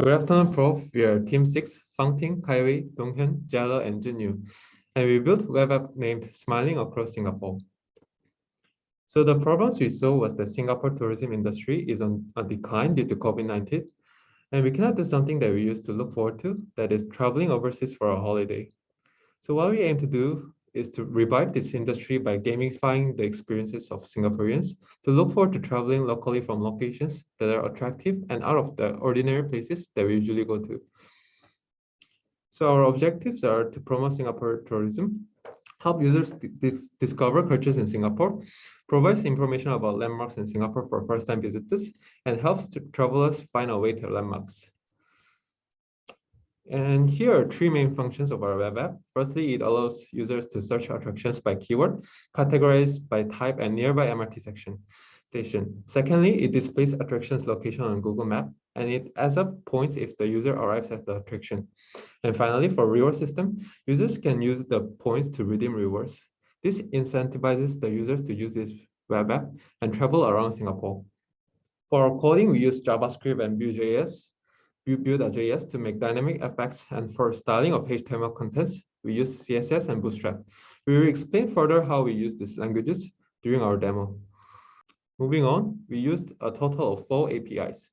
Good afternoon, Prof. We are Team 6, Fangting, Kaiwei, Donghyun, Jala, and Junyu. And we built a web app named Smiling Across Singapore. So the problems we saw was the Singapore tourism industry is on a decline due to COVID-19. And we cannot do something that we used to look forward to, that is traveling overseas for a holiday. So what we aim to do is to revive this industry by gamifying the experiences of Singaporeans to look forward to traveling locally from locations that are attractive and out of the ordinary places that we usually go to. So our objectives are to promote Singapore tourism, help users discover cultures in Singapore, provides information about landmarks in Singapore for first-time visitors, and helps travelers find a way to landmarks. And here are three main functions of our web app. Firstly, it allows users to search attractions by keyword, categorized by type and nearby MRT station. Secondly, it displays attractions location on Google Map, and it adds up points if the user arrives at the attraction. And finally, for reward system, users can use the points to redeem rewards. This incentivizes the users to use this web app and travel around Singapore. For our coding, we use JavaScript and Vue.js to make dynamic effects, and for styling of HTML contents, we use CSS and Bootstrap. We will explain further how we use these languages during our demo. Moving on, we used a total of 4 APIs.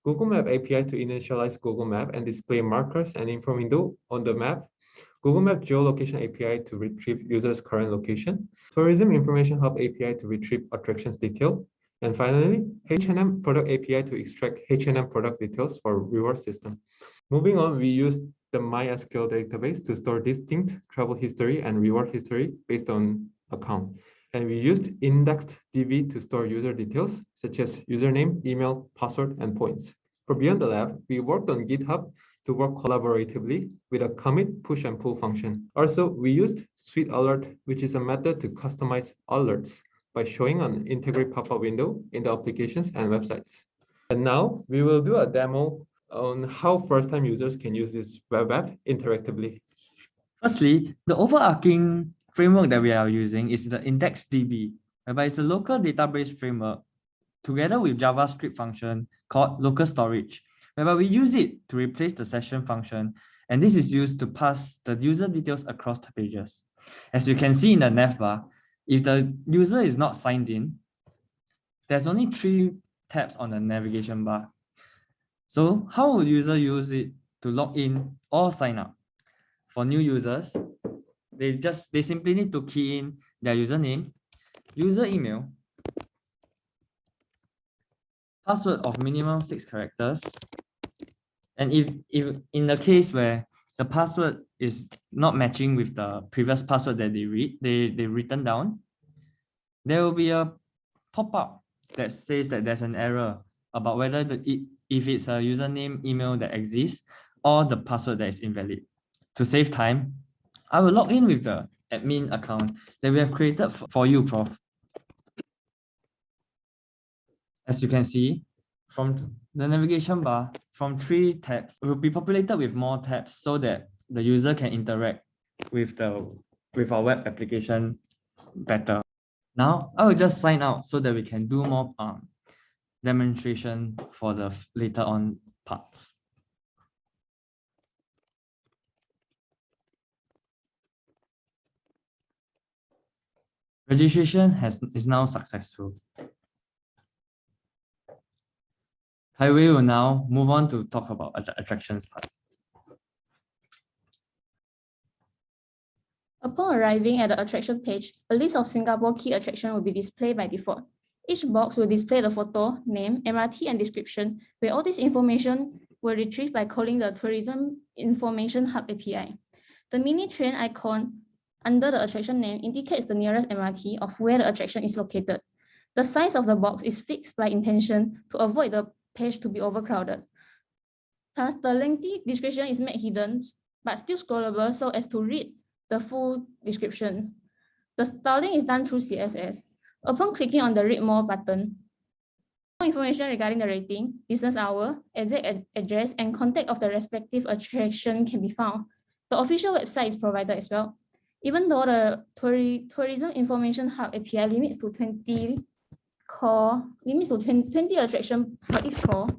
Google Map API to initialize Google Map and display markers and info window on the map. Google Map Geolocation API to retrieve users' current location. Tourism Information Hub API to retrieve attractions detail. And finally, H&M Product API to extract H&M product details for reward system. Moving on, we used the MySQL database to store distinct travel history and reward history based on account. And we used indexed DB to store user details, such as username, email, password, and points. For Beyond the Lab, we worked on GitHub to work collaboratively with a commit, push, and pull function. Also, we used Suite Alert, which is a method to customize alerts by showing an integrate pop-up window in the applications and websites. And now we will do a demo on how first-time users can use this web app interactively. Firstly, the overarching framework that we are using is the IndexedDB, whereby it's a local database framework together with JavaScript function called local storage, whereby we use it to replace the session function, and this is used to pass the user details across the pages. As you can see in the navbar, if the user is not signed in, there's only 3 tabs on the navigation bar. So how would user use it to log in or sign up? For new users, they simply need to key in their username, user email, password of minimum 6 characters, and if in the case where the password is not matching with the previous password that they written down, there will be a pop-up that says that there's an error about whether if it's a username email that exists or the password that is invalid. To save time, I will log in with the admin account that we have created for you, Prof. As you can see, from the navigation bar, from 3 tabs, it will be populated with more tabs so that the user can interact with our web application better. Now, I will just sign out so that we can do more demonstration for the later on parts. Registration is now successful. Highway will now move on to talk about the attractions part. Upon arriving at the attraction page, a list of Singapore key attractions will be displayed by default. Each box will display the photo, name, MRT, and description, where all this information were retrieved by calling the Tourism Information Hub API. The mini train icon under the attraction name indicates the nearest MRT of where the attraction is located. The size of the box is fixed by intention to avoid the page to be overcrowded. Thus, the lengthy description is made hidden, but still scrollable so as to read the full descriptions. The styling is done through CSS. Upon clicking on the Read More button, more information regarding the rating, business hour, exact address, and contact of the respective attraction can be found. The official website is provided as well. Even though the Tourism Information Hub API limits to 20 attractions for each call,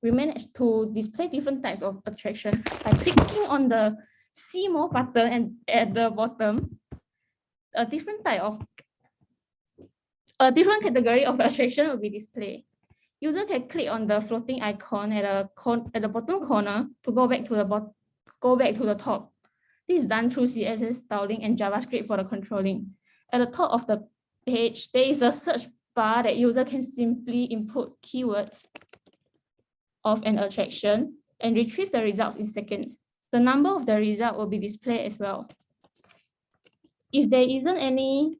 we managed to display different types of attraction by clicking on the See More button, and at the bottom, a different category of attraction will be displayed. User can click on the floating icon at the bottom corner to go back to the top. This is done through CSS styling and JavaScript for the controlling. At the top of the page, there is a search bar that user can simply input keywords of an attraction and retrieve the results in seconds. The number of the result will be displayed as well. If there isn't any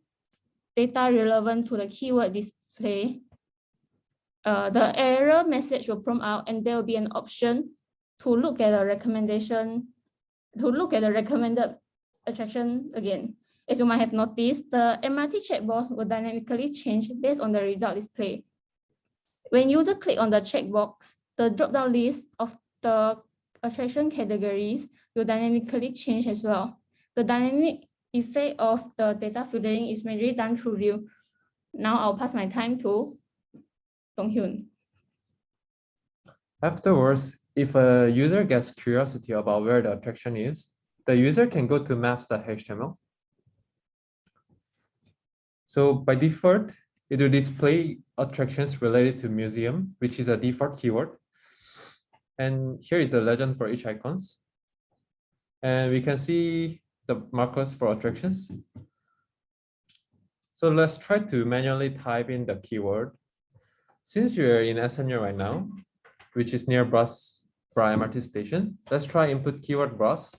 data relevant to the keyword display, the error message will prompt out, and there will be an option to look at the recommended attraction again. As you might have noticed, the MRT checkbox will dynamically change based on the result display. When user click on the checkbox, the drop-down list of the attraction categories will dynamically change as well. The dynamic effect of the data filtering is mainly done through view. Now I'll pass my time to Donghyun. Afterwards, if a user gets curiosity about where the attraction is, the user can go to maps.html. So by default, it will display attractions related to museum, which is a default keyword. And here is the legend for each icons. And we can see the markers for attractions. So let's try to manually type in the keyword. Since you're in SMU right now, which is near Bra MRT station, let's try input keyword Bras.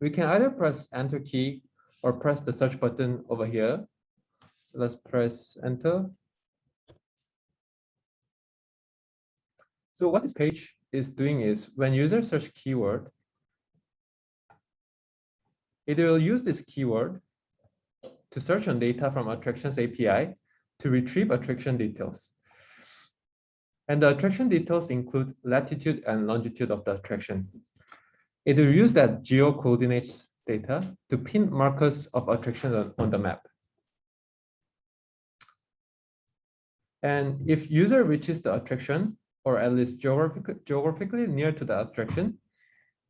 We can either press enter key or press the search button over here. So let's press enter. So what this page is doing is when users search keyword, it will use this keyword to search on data from attractions API to retrieve attraction details. And the attraction details include latitude and longitude of the attraction. It will use that geo coordinates data to pin markers of attractions on the map. And if user reaches the attraction, or at least geographically near to the attraction,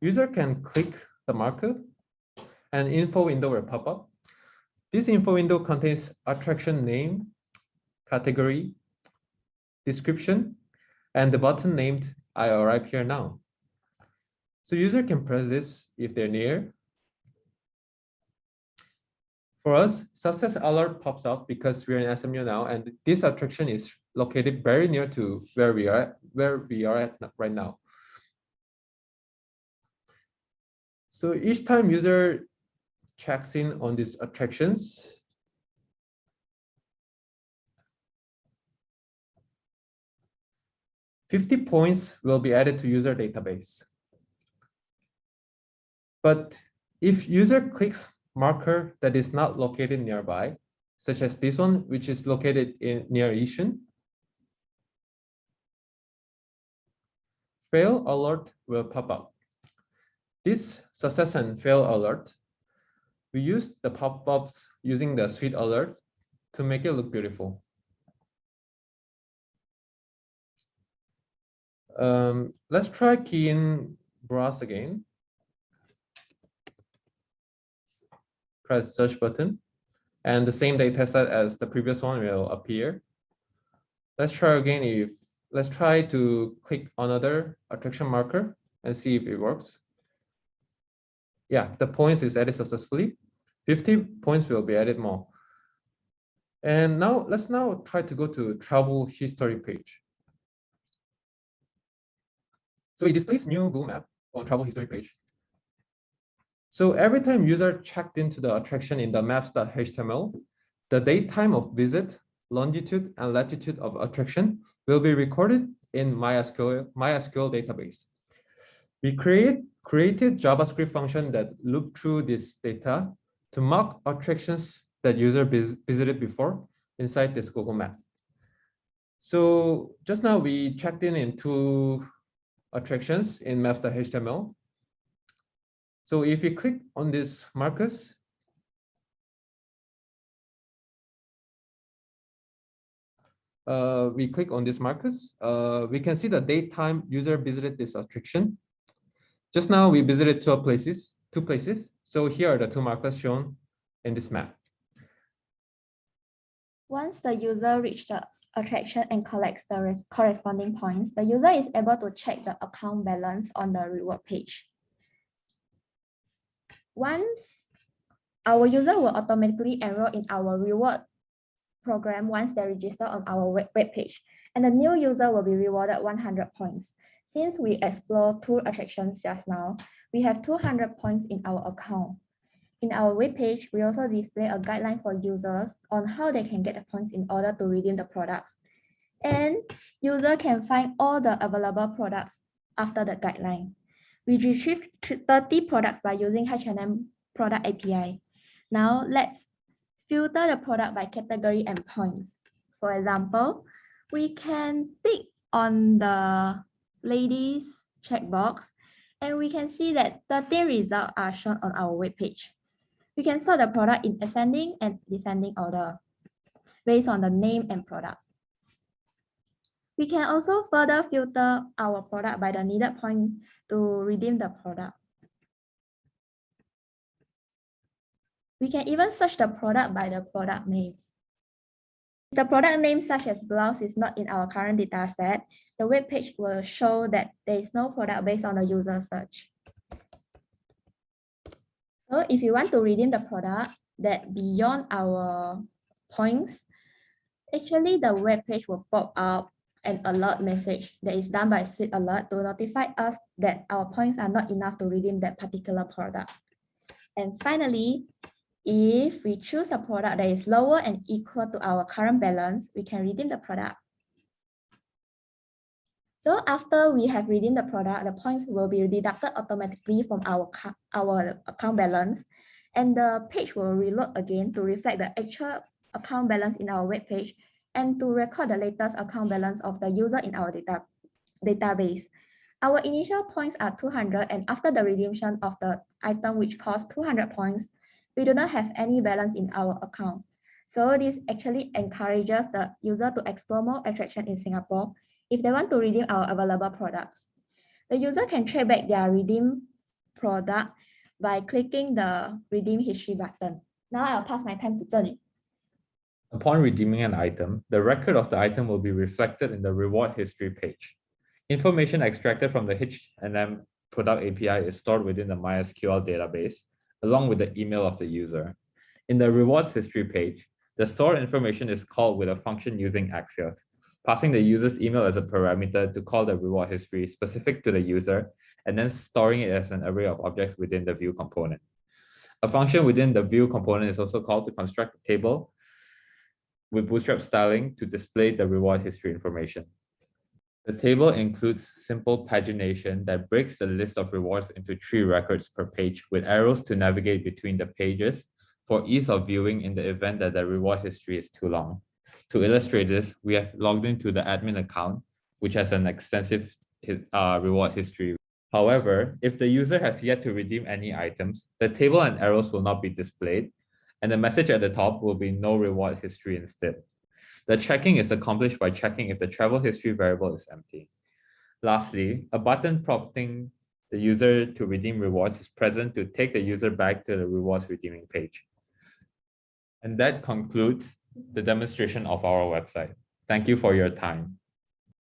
user can click the marker and info window will pop up. This info window contains attraction name, category, description, and the button named I arrive here now. So user can press this if they're near. For us, success alert pops up because we're in SMU now, and this attraction is located very near to where we are at right now. So each time user checks in on these attractions, $50 points will be added to user database. But if user clicks marker that is not located nearby, such as this one, which is located near Yishun, fail alert will pop up. This success and fail alert, we use the pop-ups using the suite alert to make it look beautiful. Let's try key in Bras again. Press search button, and the same data set as the previous one will appear. Let's try again. Let's try to click another attraction marker and see if it works. Yeah, the points is added successfully. 50 points will be added more. And now let's try to go to travel history page. So it displays new Google map on travel history page. So every time user checked into the attraction in the maps.html, the date time of visit, longitude, and latitude of attraction will be recorded in MySQL database. We created JavaScript function that loop through this data to mark attractions that user visited before inside this Google map. So just now we checked in 2 attractions in maps.html. So if you click on these markers, we click on these markers, we can see the date time user visited this attraction. Just now we visited two places. So here are the two markers shown in this map. Once the user reaches the attraction and collects the corresponding points, the user is able to check the account balance on the reward page. Once our user will automatically enroll in our reward program once they register on our web page, and the new user will be rewarded 100 points. Since we explored two attractions just now, we have 200 points in our account. In our web page, we also display a guideline for users on how they can get the points in order to redeem the products. And user can find all the available products after the guideline. We retrieved 30 products by using H&M product API. Now let's filter the product by category and points. For example, we can tick on the ladies checkbox, and we can see that 13 results are shown on our web page. We can sort the product in ascending and descending order based on the name and product. We can also further filter our product by the needed point to redeem the product. We can even search the product by the product name. If the product name such as blouse is not in our current data set, the web page will show that there is no product based on the user search. So if you want to redeem the product that beyond our points, actually the web page will pop up an alert message that is done by Sweet Alert to notify us that our points are not enough to redeem that particular product. And finally, if we choose a product that is lower and equal to our current balance, we can redeem the product. So after we have redeemed the product, the points will be deducted automatically from our account balance, and the page will reload again to reflect the actual account balance in our web page and to record the latest account balance of the user in our database. Our initial points are 200, and after the redemption of the item which costs 200 points, we do not have any balance in our account. So this actually encourages the user to explore more attractions in Singapore if they want to redeem our available products. The user can track back their redeemed product by clicking the redeem history button. Now I'll pass my time to Zhenyu. Upon redeeming an item, the record of the item will be reflected in the reward history page. Information extracted from the H&M product API is stored within the MySQL database, along with the email of the user. In the rewards history page, the stored information is called with a function using Axios, passing the user's email as a parameter to call the reward history specific to the user, and then storing it as an array of objects within the view component. A function within the view component is also called to construct a table with bootstrap styling to display the reward history information. The table includes simple pagination that breaks the list of rewards into 3 records per page with arrows to navigate between the pages for ease of viewing in the event that the reward history is too long. To illustrate this, we have logged into the admin account, which has an extensive reward history. However, if the user has yet to redeem any items, the table and arrows will not be displayed, and the message at the top will be no reward history instead. The checking is accomplished by checking if the travel history variable is empty. Lastly, a button prompting the user to redeem rewards is present to take the user back to the rewards redeeming page. And that concludes the demonstration of our website. Thank you for your time.